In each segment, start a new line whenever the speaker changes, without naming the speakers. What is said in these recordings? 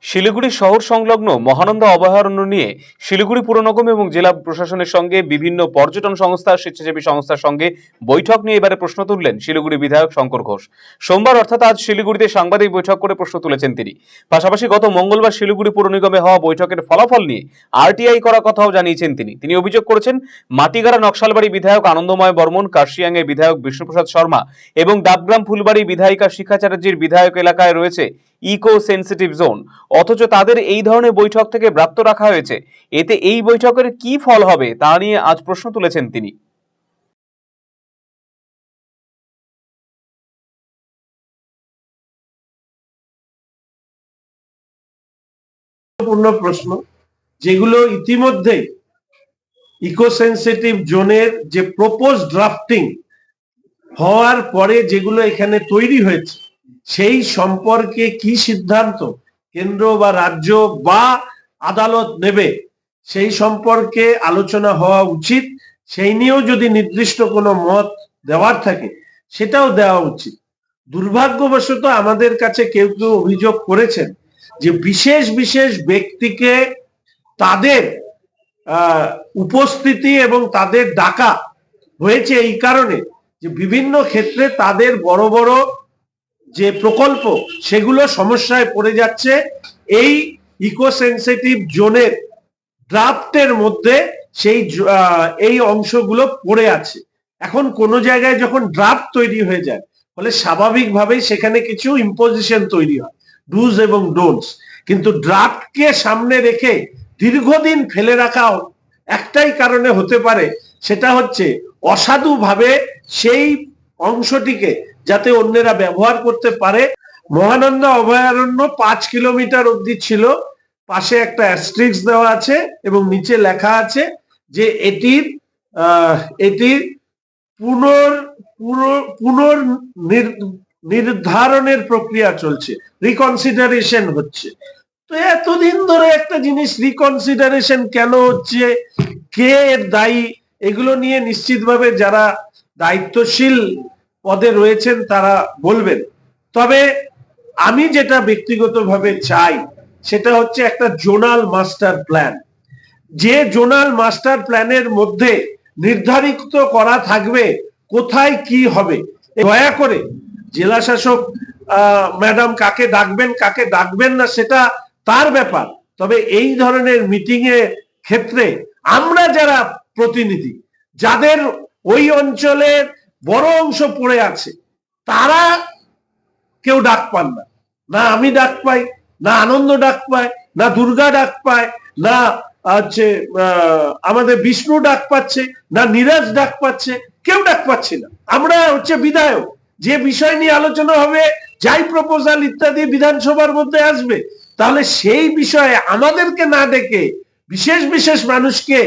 শিলিগুড়ি শহর সংলগ্ন মহানন্দা অভয়ারণ্য নিয়ে শিলিগুড়ি পুর নিগম এবং জেলা প্রশাসনের সঙ্গে বিভিন্ন পর্যটন সংস্থা স্বেচ্ছাসেবী সংস্থার সঙ্গে বৈঠক নিয়ে এবারে প্রশ্ন তুললেন শিলিগুড়ি বিধায়ক শঙ্কর ঘোষ। সোমবার অর্থাৎ আজ শিলিগুড়িতে সাংবাদিক বৈঠক করে প্রশ্ন তুলেছেন তিনি। পাশাপাশি গত মঙ্গলবার শিলিগুড়ি পুর নিগমে হওয়া বৈঠকের ফলাফল নিয়ে আরটিআই করার কথাও জানিয়েছেন তিনি অভিযোগ করেছেন মাটিগাড়া নকশালবাড়ি বিধায়ক আনন্দময় বর্মন, কার্শিয়াংয়ের বিধায়ক বিষ্ণুপ্রসাদ শর্মা এবং ডাবগ্রাম ফুলবাড়ি বিধায়িকা শিখা চ্যাটার্জির বিধায়ক এলাকায় রয়েছে ইকো সেন্সিটিভ জোন, অথচ তাদের এই ধরনের বৈঠক থেকে ব্রাত্য রাখা হয়েছে। এতে এই বৈঠকের কি ফল হবে তা নিয়ে আজ প্রশ্ন তুলেছেন তিনি।
প্রশ্ন যেগুলো ইতিমধ্যে ইকো সেন্সিটিভ জোনের যে প্রপোজ ড্রাফটিং হওয়ার পরে যেগুলো এখানে তৈরি হয়েছে সেই সম্পর্কে কি সিদ্ধান্ত কেন্দ্র বা রাজ্য বা আদালত নেবে সেই সম্পর্কে আলোচনা হওয়া উচিত। সেই নিয়েও যদি নির্দিষ্ট কোনো মত দেওয়ার থাকে সেটাও দেওয়া উচিত। দুর্ভাগ্যবশত আমাদের কাছে কেউ কেউ অভিযোগ করেছেন যে বিশেষ বিশেষ ব্যক্তিকে তাদের উপস্থিতি এবং তাদের ডাকা হয়েছে এই কারণে যে বিভিন্ন ক্ষেত্রে তাদের বড় বড় যে প্রকল্প সেগুলো সমস্যায় পড়ে যাচ্ছে। এই ইকো সেন্সিটিভ জোনের ড্রাফটের মধ্যে সেই এই অংশগুলো পড়ে আছে। এখন কোন জায়গায় যখন ড্রাফট তৈরি হয়ে যায় ফলে স্বাভাবিকভাবেই সেখানে কিছু ইম্পোজিশন তৈরি হয়, ডুজ এবং ডোন্টস। কিন্তু ড্রাফটকে সামনে রেখে দীর্ঘদিন ফেলে রাখা একটাই কারণে হতে পারে, সেটা হচ্ছে অসাধুভাবে সেই অংশটিকে যাতে অন্যেরা ব্যবহার করতে পারে। মহানন্দা অভয়ারণ্য 5 কিলোমিটার অবধি ছিল, পাশে একটা অ্যাস্ট্রিক্স দেওয়া আছে এবং নিচে লেখা আছে যে এটির পুনর্নির্ধারণের প্রক্রিয়া চলছে, রিকনসিডারেশন হচ্ছে। তো এতদিন ধরে একটা জিনিস রিকনসিডারেশন কেন হচ্ছে, কে এর দায়ী, এগুলো নিয়ে নিশ্চিতভাবে যারা দায়িত্বশীল পদে রয়েছেন তারা বলবেন। তবে আমি যেটা ব্যক্তিগতভাবে চাই সেটা হচ্ছে একটা জোনাল মাস্টার প্ল্যান। যে জোনাল মাস্টার প্ল্যানের মধ্যে নির্ধারিত করা থাকবে কোথায় কি হবে। দয়া করে জেলা শাসক ম্যাডাম কাকে ডাকবেন কাকে ডাকবেন না সেটা তার ব্যাপার, তবে এই ধরনের মিটিং এর ক্ষেত্রে আমরা যারা প্রতিনিধি, যাদের ওই অঞ্চলের বড় অংশ পড়ে আছে, তারা কেউ ডাক পান না। না আমি ডাক পাই, না আনন্দ ডাক পায়, না দুর্গা ডাক পায়, না হচ্ছে আমাদের বিষ্ণু ডাক পাচ্ছে, না নীরজ ডাক পাচ্ছে, কেউ ডাক পাচ্ছে না। আমরা হচ্ছে বিধায়ক, যে বিষয় নিয়ে আলোচনা হবে, যাই প্রপোজাল ইত্যাদি বিধানসভার মধ্যে আসবে, তাহলে সেই বিষয়ে আমাদেরকে না ডেকে বিশেষ বিশেষ মানুষকে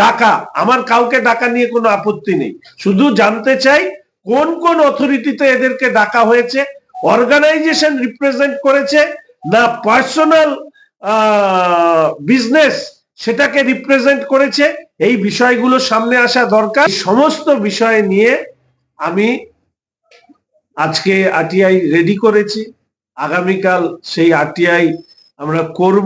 ডাকা, আমার কাউকে ডাকা নিয়ে কোনো আপত্তি নেই। শুধু জানতে চাই কোন কোন অথরিটিতে এদেরকে ডাকা হয়েছে, অর্গানাইজেশন রিপ্রেজেন্ট করেছে না পার্সোনাল বিজনেস সেটাকে রিপ্রেজেন্ট করেছে, এই বিষয়গুলো সামনে আসা দরকার। সমস্ত বিষয় নিয়ে আমি আজকে আরটিআই রেডি করেছি, আগামীকাল সেই আরটিআই আমরা করব।